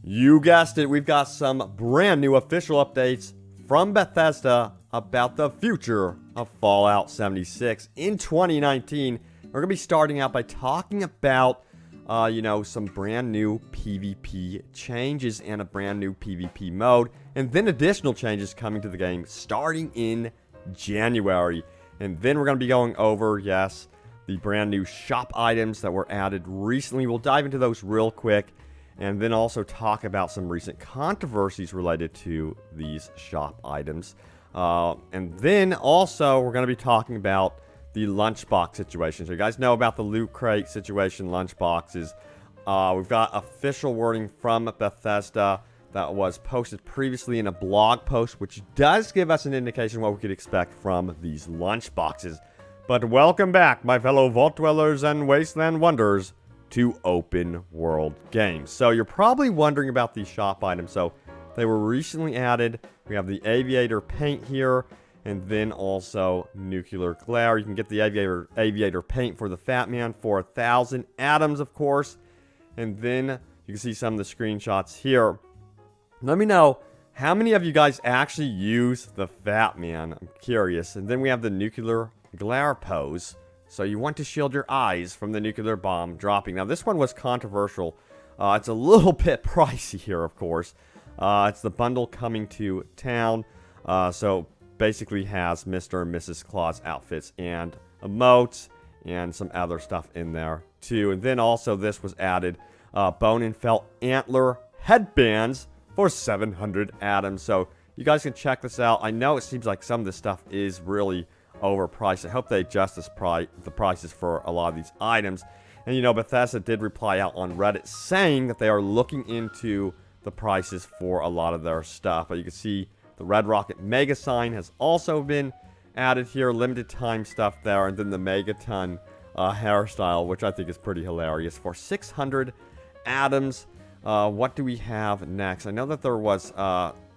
You guessed it, we've got some brand new official updates from Bethesda about the future of Fallout 76 in 2019. We're going to be starting out by talking about, some brand new PvP changes and a brand new PvP mode, and then additional changes coming to the game starting in January. And then we're going to be going over, yes, the brand new shop items that were added recently. We'll dive into those real quick. And then also talk about some recent controversies related to these shop items. And then also we're going to be talking about the Lunchbox situation. So you guys know about the loot crate situation, Lunchboxes. We've got official wording from Bethesda that was posted previously in a blog post, which does give us an indication of what we could expect from these Lunchboxes. But welcome back, my fellow Vault Dwellers and Wasteland Wonders, to open world games. So you're probably wondering about these shop items. So they were recently added. We have the aviator paint here, and then also nuclear glare. You can get the aviator paint for the Fat Man for 1,000 atoms, of course. And then you can see some of the screenshots here. Let me know how many of you guys actually use the Fat Man. I'm curious. And then we have the nuclear glare pose. So you want to shield your eyes from the nuclear bomb dropping. Now this one was controversial. It's a little bit pricey here, of course. It's the bundle coming to town. So basically has Mr. and Mrs. Claus outfits and emotes and some other stuff in there too. And then also this was added, bone and felt antler headbands for 700 atoms. So you guys can check this out. I know it seems like some of this stuff is really overpriced. I hope they adjust the prices for a lot of these items. And Bethesda did reply out on Reddit saying that they are looking into the prices for a lot of their stuff. But you can see the Red Rocket Mega Sign has also been added here, limited time stuff there, and then the Megaton hairstyle, which I think is pretty hilarious, for 600 atoms. What do we have next? I know that there was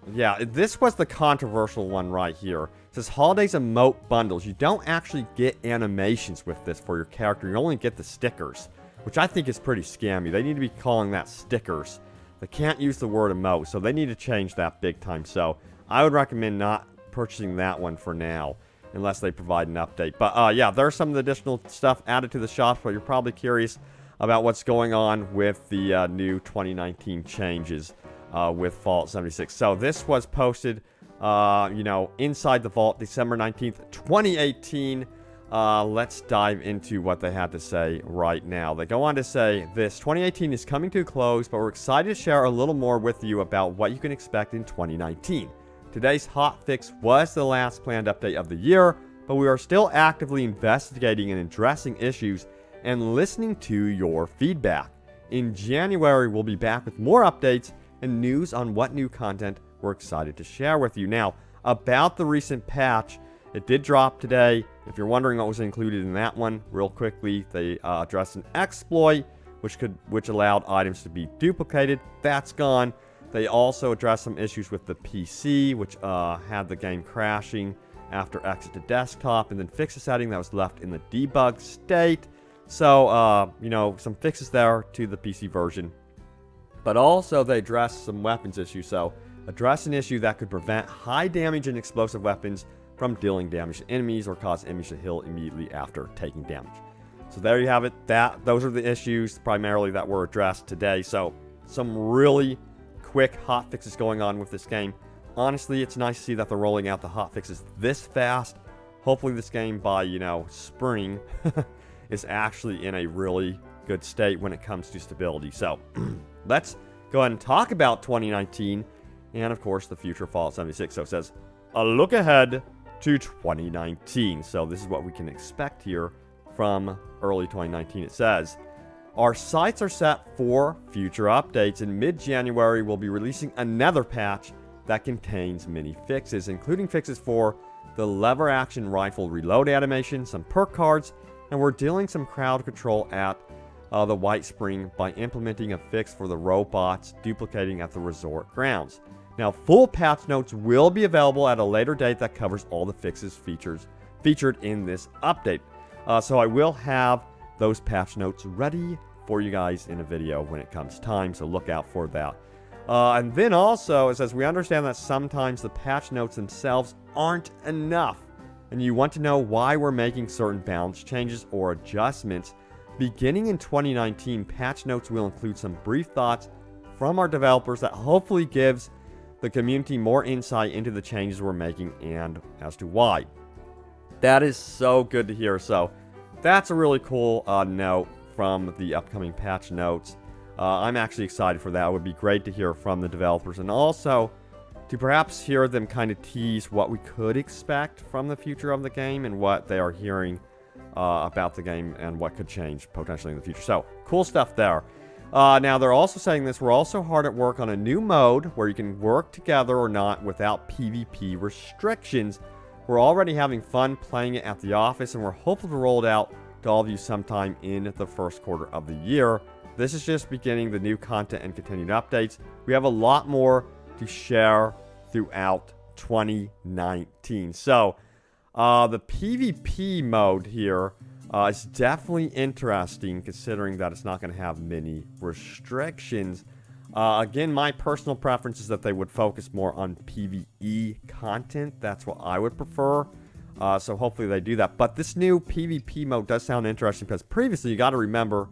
this was the controversial one right here. It says Holidays Emote Bundles. You don't actually get animations with this for your character. You only get the stickers, which I think is pretty scammy. They need to be calling that stickers. They can't use the word emote, so they need to change that big time. So I would recommend not purchasing that one for now, unless they provide an update. But there's some of the additional stuff added to the shop, but you're probably curious about what's going on with the new 2019 changes with Fallout 76. So this was posted, inside the vault, December 19th, 2018. Let's dive into what they had to say right now. They go on to say this: 2018 is coming to a close, but we're excited to share a little more with you about what you can expect in 2019. Today's hotfix was the last planned update of the year, but we are still actively investigating and addressing issues and listening to your feedback. In January, we'll be back with more updates and news on what new content we're excited to share with you. Now, about the recent patch, it did drop today. If you're wondering what was included in that one, real quickly, they addressed an exploit which allowed items to be duplicated. That's gone. They also addressed some issues with the PC, which had the game crashing after exit to desktop, and then fixed a setting that was left in the debug state. So, some fixes there to the PC version. But also they addressed some weapons issues. So address an issue that could prevent high damage and explosive weapons from dealing damage to enemies or cause enemies to heal immediately after taking damage. So there you have it. Those are the issues primarily that were addressed today. So some really quick hotfixes going on with this game. Honestly, it's nice to see that they're rolling out the hotfixes this fast. Hopefully this game by, spring is actually in a really good state when it comes to stability. So let's go ahead and talk about 2019 and, of course, the future of Fallout 76. So it says, a look ahead to 2019. So this is what we can expect here from early 2019. It says, our sights are set for future updates. In mid-January, we'll be releasing another patch that contains many fixes, including fixes for the lever action rifle reload animation, some perk cards, and we're dealing some crowd control at the White Spring by implementing a fix for the robots duplicating at the resort grounds. Now, full patch notes will be available at a later date that covers all the fixes featured in this update. So I will have those patch notes ready for you guys in a video when it comes time, so look out for that. And then also, it says, we understand that sometimes the patch notes themselves aren't enough, and you want to know why we're making certain balance changes or adjustments. Beginning in 2019, patch notes will include some brief thoughts from our developers that hopefully gives the community more insight into the changes we're making and as to why. That is so good to hear. So that's a really cool note from the upcoming patch notes. I'm actually excited for that. It would be great to hear from the developers, and also to perhaps hear them kind of tease what we could expect from the future of the game and what they are hearing about the game and what could change potentially in the future. So cool stuff there. Now they're also saying this, we're also hard at work on a new mode where you can work together or not without PvP restrictions. We're already having fun playing it at the office, and we're hopeful to roll it out to all of you sometime in the first quarter of the year. This is just beginning the new content and continued updates. We have a lot more to share throughout 2019. So the PvP mode here is definitely interesting, considering that it's not going to have many restrictions. Again, my personal preference is that they would focus more on PvE content. That's what I would prefer. So hopefully they do that. But this new PvP mode does sound interesting, because previously, you got to remember,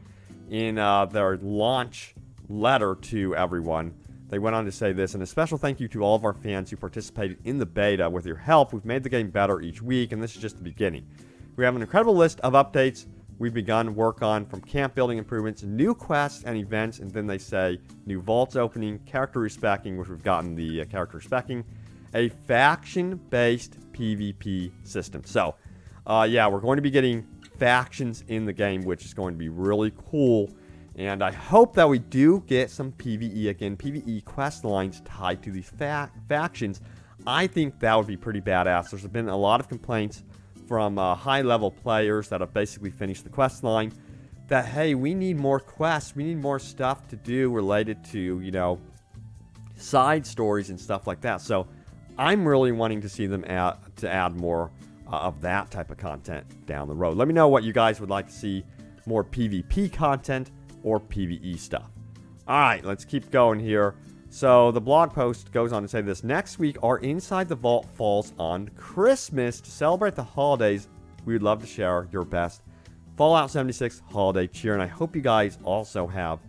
in their launch letter to everyone, they went on to say this, and a special thank you to all of our fans who participated in the beta. With your help, we've made the game better each week, and this is just the beginning. We have an incredible list of updates we've begun work on, from camp building improvements, new quests and events, and then they say new vaults opening, character respecking, which we've gotten the character respecking, a faction-based PvP system. So, yeah, we're going to be getting factions in the game, which is going to be really cool. And I hope that we do get some PvE again, PvE quest lines tied to these factions. I think that would be pretty badass. There's been a lot of complaints from high-level players that have basically finished the quest line that, hey, we need more quests, we need more stuff to do related to, you know, side stories and stuff like that. So I'm really wanting to see them add more of that type of content down the road. Let me know what you guys would like to see, more PvP content or PvE stuff. All right, let's keep going here. So the blog post goes on to say this: next week, our Inside the Vault falls on Christmas. To celebrate the holidays, we would love to share your best Fallout 76 holiday cheer, and I hope you guys also have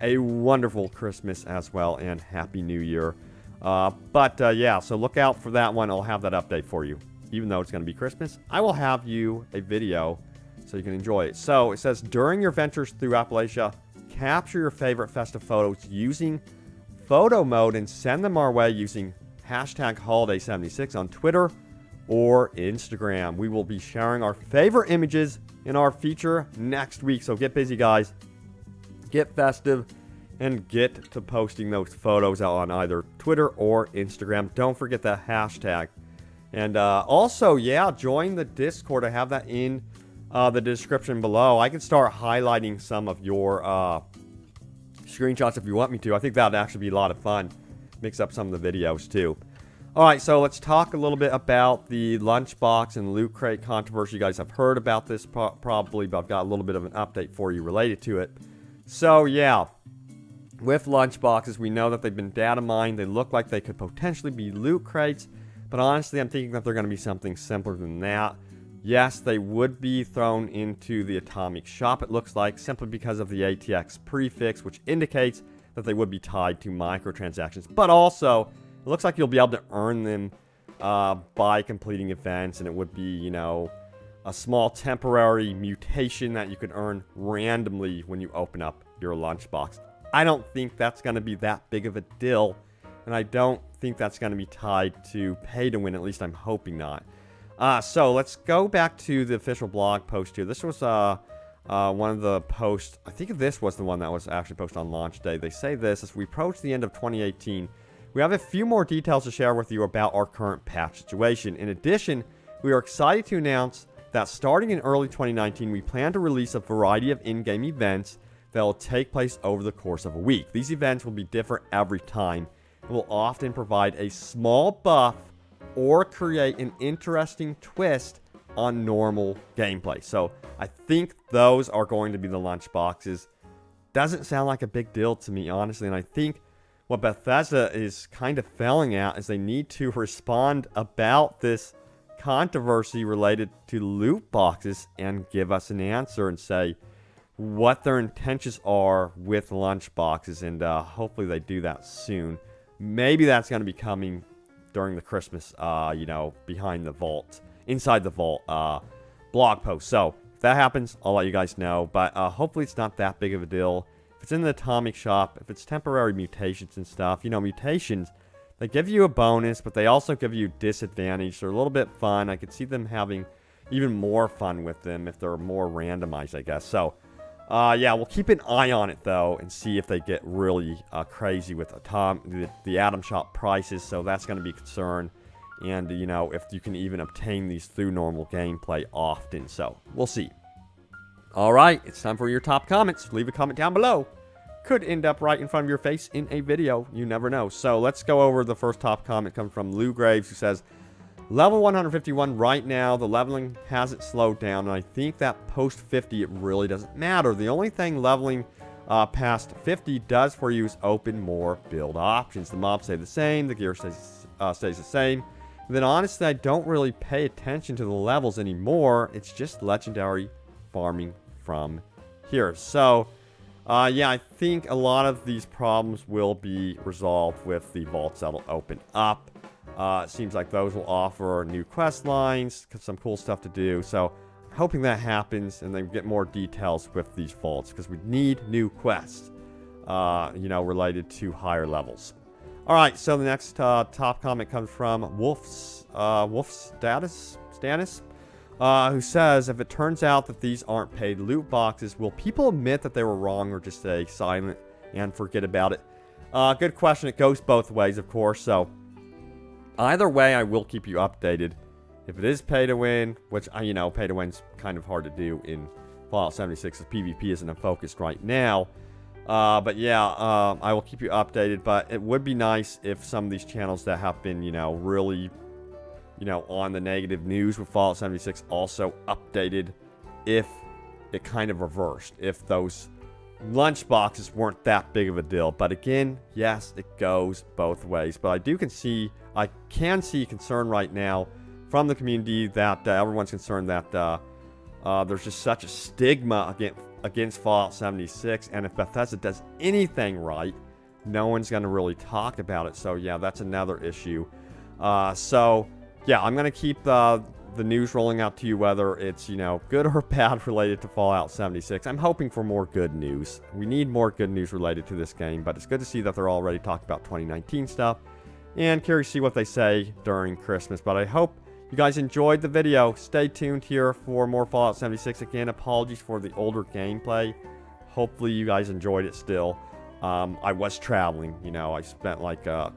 a wonderful Christmas as well, and Happy New Year. Yeah, so look out for that one. I'll have that update for you. Even though it's going to be Christmas, I will have you a video so you can enjoy it. So it says, during your ventures through Appalachia, capture your favorite festive photos using photo mode and send them our way using hashtag holiday76 on Twitter or Instagram. We will be sharing our favorite images in our feature next week. So get busy, guys. Get festive and get to posting those photos out on either Twitter or Instagram. Don't forget that hashtag. And also, yeah, join the Discord. I have that in the description below. I can start highlighting some of your screenshots if you want me to. I think that would actually be a lot of fun. Mix up some of the videos, too. Alright, so let's talk a little bit about the Lunchbox and Loot Crate controversy. You guys have heard about this probably, but I've got a little bit of an update for you related to it. So, yeah, with Lunchboxes, we know that they've been data mined. They look like they could potentially be Loot Crates. But honestly, I'm thinking that they're going to be something simpler than that. Yes, they would be thrown into the Atomic Shop, it looks like, simply because of the ATX prefix, which indicates that they would be tied to microtransactions. But also, it looks like you'll be able to earn them by completing events, and it would be, you know, a small temporary mutation that you could earn randomly when you open up your Lunchbox. I don't think that's going to be that big of a deal, and I don't think that's going to be tied to pay to win. At least I'm hoping not. So let's go back to the official blog post here. This was one of the posts. I think this was the one that was actually posted on launch day. They say this: as we approach the end of 2018, we have a few more details to share with you about our current patch situation. In addition, we are excited to announce that starting in early 2019, we plan to release a variety of in-game events that will take place over the course of a week. These events will be different every time, will often provide a small buff or create an interesting twist on normal gameplay. So I think those are going to be the Lunchboxes. Doesn't sound like a big deal to me, honestly, and I think what Bethesda is kind of failing at is they need to respond about this controversy related to loot boxes and give us an answer and say what their intentions are with Lunchboxes, and hopefully they do that soon. Maybe that's going to be coming during the Christmas, behind the vault, inside the vault blog post. So if that happens, I'll let you guys know, but hopefully it's not that big of a deal. If it's in the atomic shop, if it's temporary mutations and stuff, mutations, they give you a bonus, but they also give you disadvantage. They're a little bit fun. I could see them having even more fun with them if they're more randomized, I guess. So, yeah, we'll keep an eye on it, though, and see if they get really crazy with the Atom Shop prices. So that's going to be a concern. And, if you can even obtain these through normal gameplay often. So, we'll see. All right, it's time for your top comments. Leave a comment down below. Could end up right in front of your face in a video. You never know. So let's go over the first top comment. Comes from Lou Graves, who says, level 151 right now. The leveling hasn't slowed down. And I think that post 50, it really doesn't matter. The only thing leveling past 50 does for you is open more build options. The mobs stay the same. The gear stays the same. And then honestly, I don't really pay attention to the levels anymore. It's just legendary farming from here. So, yeah, I think a lot of these problems will be resolved with the vaults that'll open up. It seems like those will offer new quest lines, some cool stuff to do. So, I'm hoping that happens and they get more details with these vaults because we need new quests, related to higher levels. All right, so the next top comment comes from Wolf's Status, who says, if it turns out that these aren't paid loot boxes, will people admit that they were wrong or just stay silent and forget about it? Good question. It goes both ways, of course. So either way, I will keep you updated. If it is pay to win, which, pay to win's kind of hard to do in Fallout 76 as PvP isn't focused right now. But yeah, I will keep you updated. But it would be nice if some of these channels that have been, really on the negative news with Fallout 76 also updated if it kind of reversed, if those Lunchboxes weren't that big of a deal. But again, yes, it goes both ways. But I can see concern right now from the community that everyone's concerned that there's just such a stigma against Fallout 76, and if Bethesda does anything right, no one's going to really talk about it. So yeah, that's another issue. So yeah, I'm going to keep the news rolling out to you, whether it's, good or bad related to Fallout 76. I'm hoping for more good news. We need more good news related to this game, but it's good to see that they're already talking about 2019 stuff, and curious to see what they say during Christmas. But I hope you guys enjoyed the video. Stay tuned here for more Fallout 76. Again, apologies for the older gameplay. Hopefully you guys enjoyed it still. I was traveling, I spent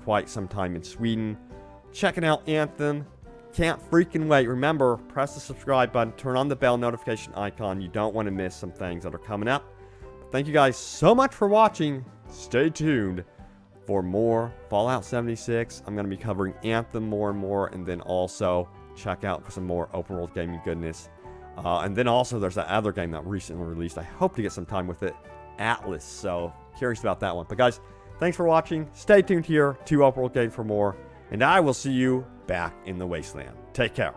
quite some time in Sweden checking out Anthem. Can't freaking wait. Remember, press the subscribe button, turn on the bell notification icon. You don't want to miss some things that are coming up. But thank you guys so much for watching. Stay tuned for more Fallout 76. I'm going to be covering Anthem more and more, and then also check out for some more open world gaming goodness. And then also there's that other game that recently released. I hope to get some time with it, Atlas. So curious about that one. But guys, thanks for watching. Stay tuned here to Open World Games for more. And I will see you back in the wasteland. Take care.